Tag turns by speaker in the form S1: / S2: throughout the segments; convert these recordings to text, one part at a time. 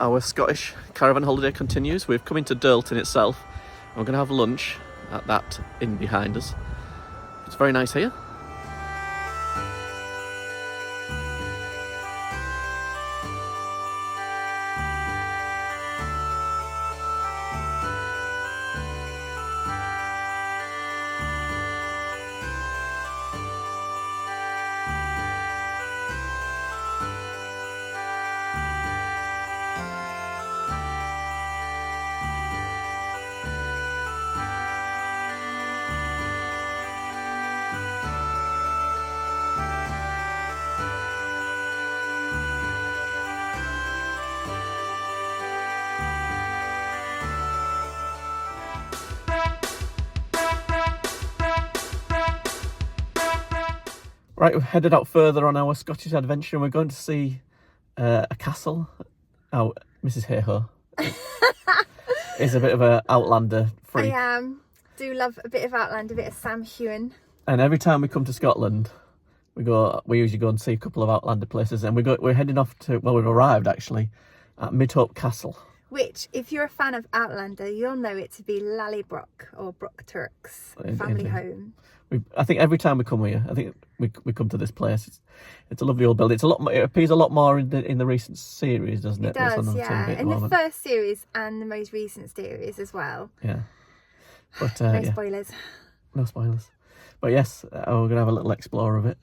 S1: our Scottish caravan holiday continues. We've come into Dalton itself, and we're going to have lunch at that inn behind us. It's very nice here. Right, we've headed out further on our Scottish adventure and we're going to see a castle. Oh, Mrs. Hayho is a bit of an Outlander freak.
S2: I am. Do love a bit of Outlander, a bit of Sam Heughan.
S1: And every time we come to Scotland, we usually go and see a couple of Outlander places, and we're heading off to, well, we've arrived actually at Midhope Castle.
S2: Which, if you're a fan of Outlander, you'll know it to be Lallybrook or Brook Turk's family home.
S1: I think every time we come here, I think we come to this place. It's a lovely old building. It appears a lot more in the recent series, doesn't it?
S2: It does, yeah. In the first series and the most recent series as well.
S1: Yeah. But
S2: no spoilers.
S1: No spoilers. But yes, we're going to have a little explore of it.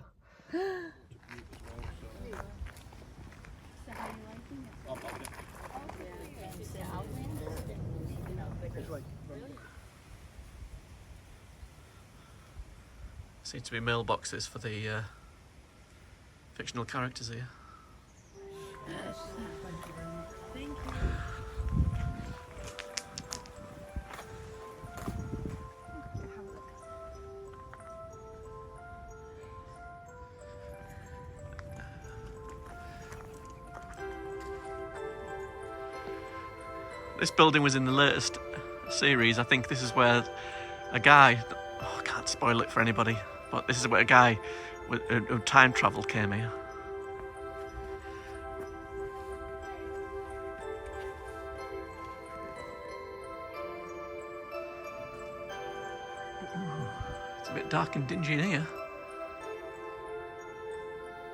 S1: Seems to be mailboxes for the fictional characters here.
S2: Thank you.
S1: This building was in the latest series. I think this is where a guy, I can't spoil it for anybody, but this is where a guy who time travel came here. It's a bit dark and dingy in here.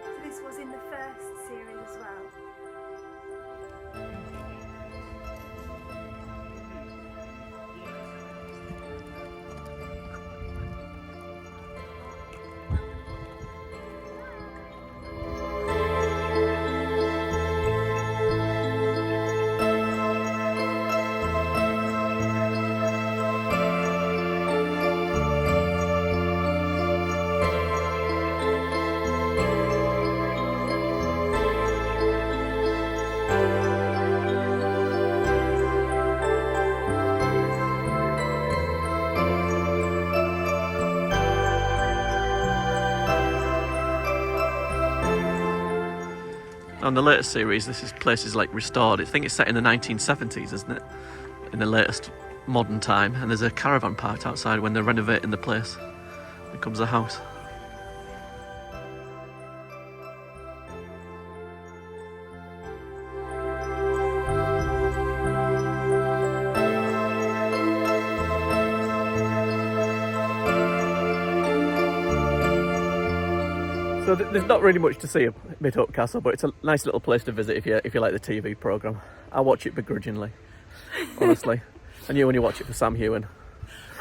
S2: So this was in the first series as well.
S1: On the latest series, this place is like restored. I think it's set in the 1970s, isn't it? In the latest modern time. And there's a caravan parked outside when they're renovating the place. It becomes a house. So there's not really much to see at Midhope Castle, but it's a nice little place to visit if you like the TV programme. I watch it begrudgingly, honestly. And you only watch it for Sam Heughan.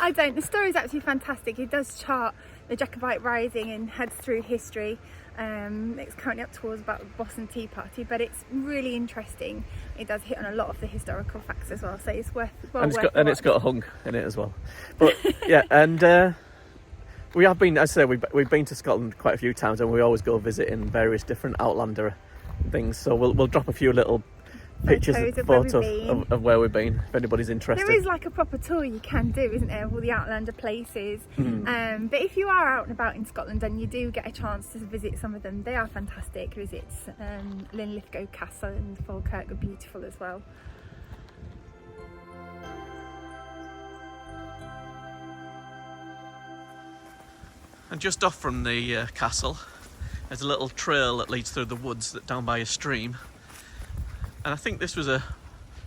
S2: I don't. The story's actually fantastic. It does chart the Jacobite Rising and heads through history. It's currently up towards about the Boston Tea Party, but it's really interesting. It does hit on a lot of the historical facts as well, so it's worth
S1: it's got a hung in it as well. But yeah, and we have been, as I say, we've been to Scotland quite a few times, and we always go visiting various different Outlander things. So we'll drop a few little pictures and photos of where we've been, if anybody's interested.
S2: There is like a proper tour you can do, isn't there, of all the Outlander places. But if you are out and about in Scotland and you do get a chance to visit some of them, they are fantastic visits. Linlithgow Castle and Falkirk are beautiful as well.
S1: And just off from the castle, there's a little trail that leads through the woods down by a stream. And I think this was a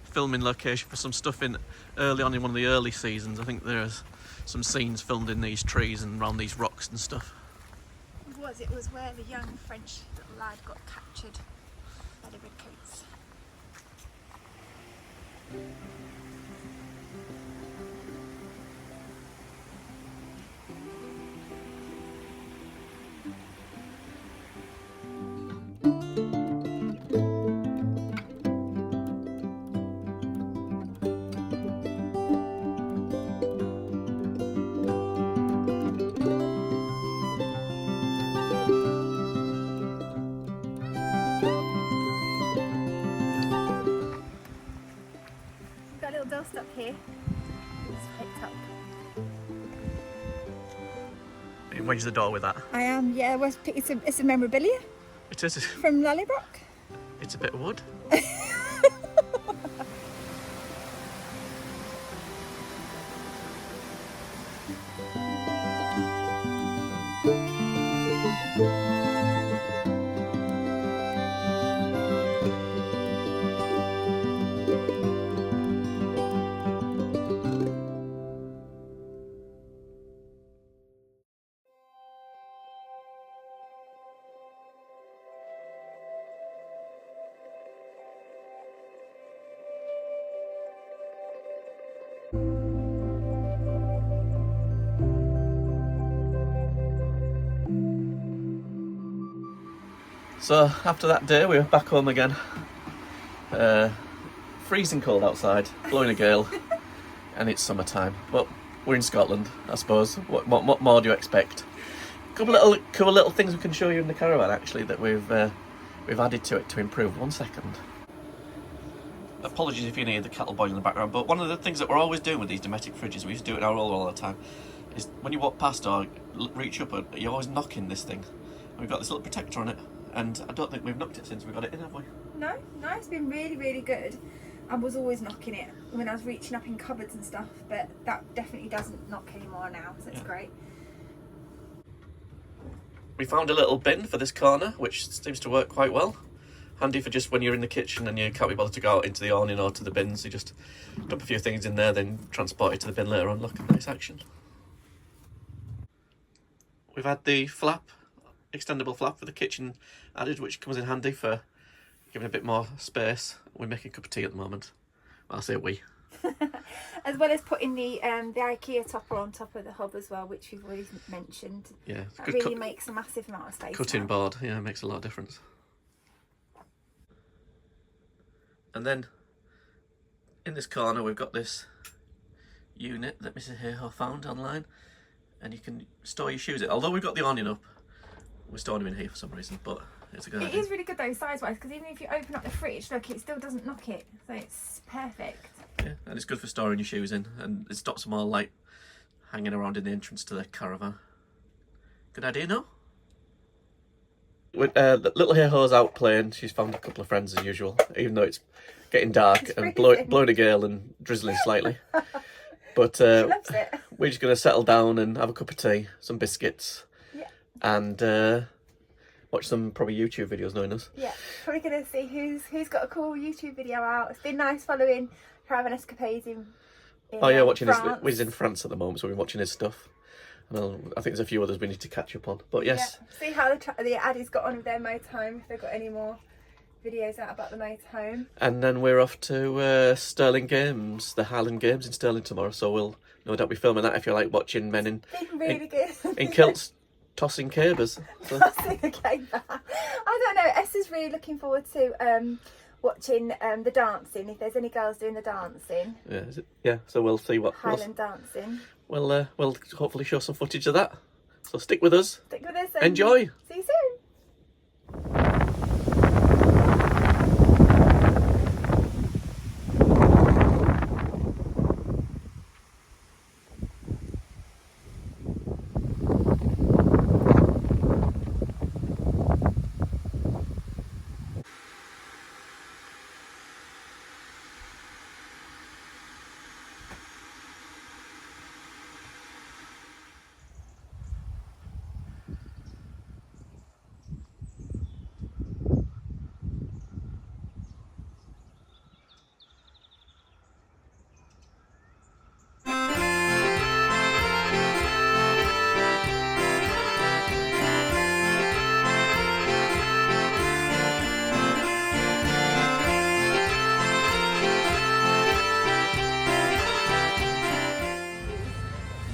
S1: filming location for some stuff in early on in one of the early seasons. I think there's some scenes filmed in these trees and around these rocks and stuff.
S2: It was where the young French little lad got captured by the redcoats. Got a little door stop here. It's picked up.
S1: You wedge the door with that.
S2: I am, yeah. It's a memorabilia
S1: It is.
S2: from Lallybrook.
S1: It's a bit of wood. So after that day we were back home again. Freezing cold outside, blowing a gale, and it's summertime. But we're in Scotland, I suppose. What more do you expect? Couple little things we can show you in the caravan actually that we've added to it to improve. 1 second. Apologies if you hear the kettle boiling in the background, but one of the things that we're always doing with these domestic fridges, we used to do it in our roll all the time, is when you walk past or reach up, you're always knocking this thing. We've got this little protector on it, and I don't think we've knocked it since we got it in, have we?
S2: No, it's been really, really good. I was always knocking it when I was reaching up in cupboards and stuff, but that definitely doesn't knock anymore now, so it's great.
S1: We found a little bin for this corner, which seems to work quite well. Handy for just when you're in the kitchen and you can't be bothered to go out into the awning or to the bins. You just dump a few things in there, then transport it to the bin later on. Look, nice action. We've had the flap, extendable flap for the kitchen added, which comes in handy for giving a bit more space. We're making a cup of tea at the moment. Well, I say we.
S2: As well as putting the IKEA topper on top of the hob as well, which we've already mentioned.
S1: Yeah,
S2: that really makes a massive amount of space.
S1: Cutting board, yeah, it makes a lot of difference. And then in this corner we've got this unit that Mrs. Hayhoe found online, and you can store your shoes in. Although we've got the awning up, we're storing them in here for some reason, but it's a good idea.
S2: It is really good though, size-wise, because even if you open up the fridge, look, it still doesn't knock it, so it's perfect.
S1: Yeah, and it's good for storing your shoes in, and it stops them all like hanging around in the entrance to the caravan. Good idea, no? With little Hayhoe's out playing. She's found a couple of friends as usual, even though it's getting dark and blowing a gale and drizzling slightly. But
S2: She loves it.
S1: we're just going to settle down and have a cup of tea, some biscuits, and watch some probably YouTube videos, knowing us.
S2: Yeah, probably going to see who's got a cool YouTube video out. It's been nice following Caravan Escapades in
S1: watching
S2: France.
S1: He's in France at the moment, so we're watching his stuff. And I think there's a few others we need to catch up on. But yes.
S2: Yeah. See how the Addies got on with their motorhome, if they've got any more videos out about the motorhome.
S1: And then we're off to Stirling Games, the Highland Games in Stirling tomorrow. So we'll no doubt be filming that if you like watching men in kilts tossing cabers. So.
S2: Tossing a caber. I don't know. Esther's really looking forward to watching the dancing. If there's any girls doing the dancing.
S1: Yeah. So we'll see what
S2: Highland dancing.
S1: We'll hopefully show some footage of that. So stick with us.
S2: Stick with us.
S1: Enjoy.
S2: See you soon.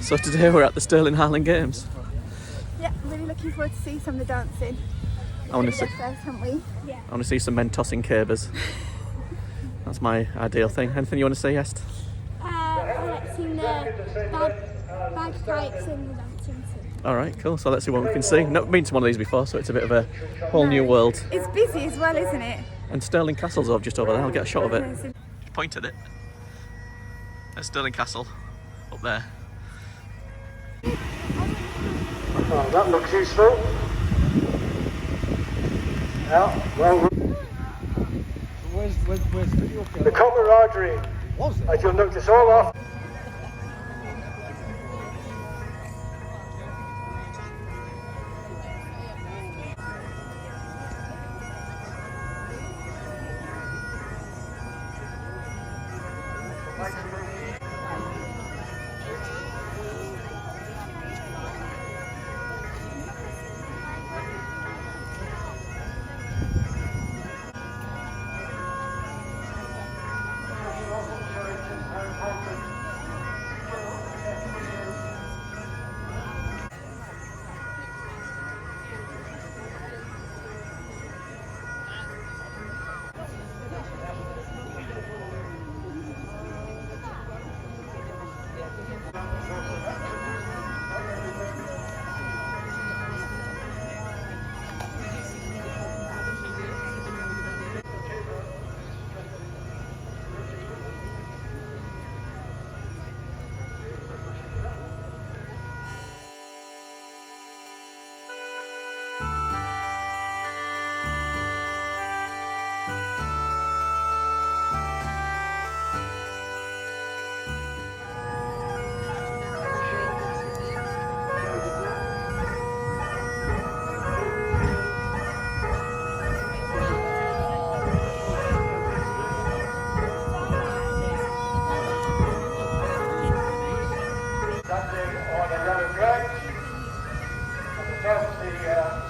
S1: So today we're at the Stirling Highland Games.
S2: Yeah, really looking forward to see some of the dancing.
S1: I want to see.
S2: First, haven't we? Yeah.
S1: I want to see some men tossing cabers. That's my ideal thing. Anything you want to say, Est?
S3: I like seeing the bagpipes and the dancing too.
S1: All right, cool. So let's see what we can see. Not been to one of these before, so it's a bit of a whole new world.
S2: It's busy as well, isn't it?
S1: And Stirling Castle's just over there. I'll get a shot of it. Point at it. There's Stirling Castle up there.
S4: Oh, that looks useful. Yeah, well,
S5: Where's the video camera?
S4: the camaraderie,
S5: Was it?
S4: as you'll notice all off. On the Yellowcraig, above the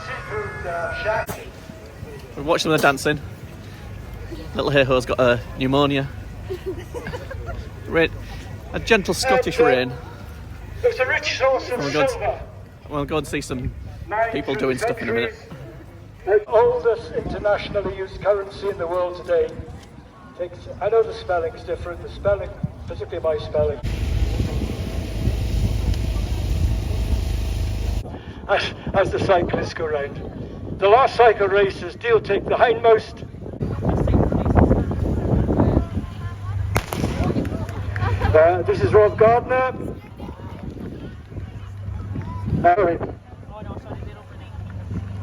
S4: seafood shack.
S1: We're watching the dancing. Little Hey-Ho's got a pneumonia. Rain, a gentle Scottish rain.
S4: There's a rich source of
S1: Oh my God.
S4: silver.
S1: We'll go and see some people doing stuff in a minute.
S4: The oldest internationally used currency in the world today. I know the spelling's different, the spelling, particularly my spelling. As the cyclists go round. The last cycle races, Deal take the hindmost. This is Rob Gardner.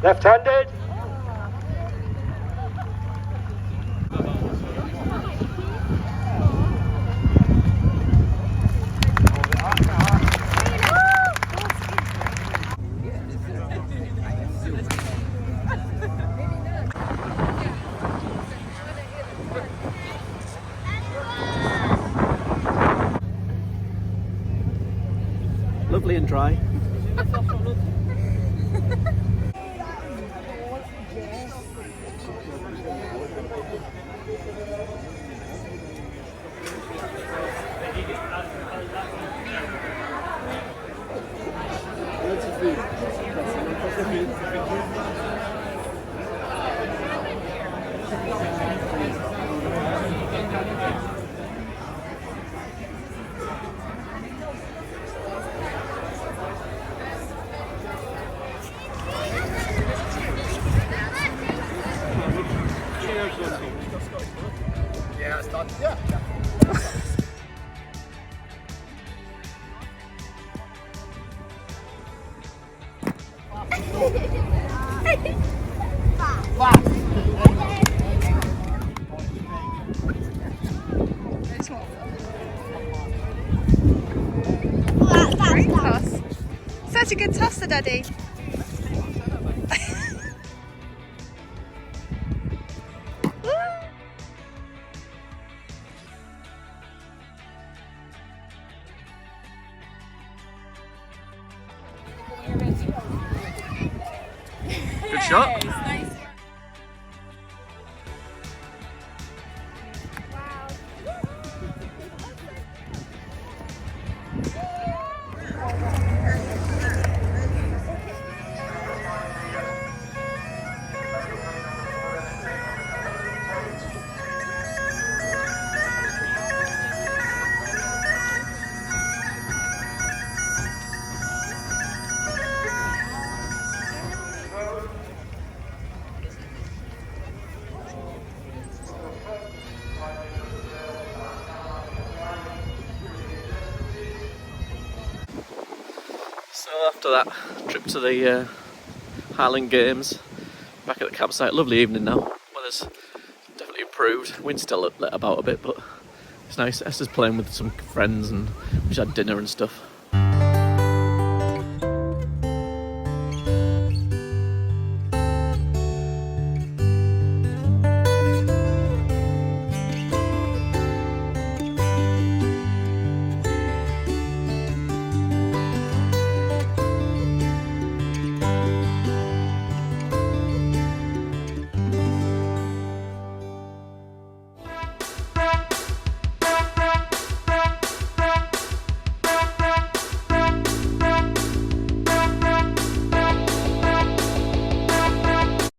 S4: Left-handed.
S1: Lovely and dry.
S5: Yeah, it's done. Yeah.
S2: Great toss. Such a good tosser, Daddy.
S1: Good shot. Well, after that trip to the Highland Games, back at the campsite, lovely evening now. Weather's definitely improved. Wind's still let about a bit, but it's nice. Esther's playing with some friends and we just had dinner and stuff.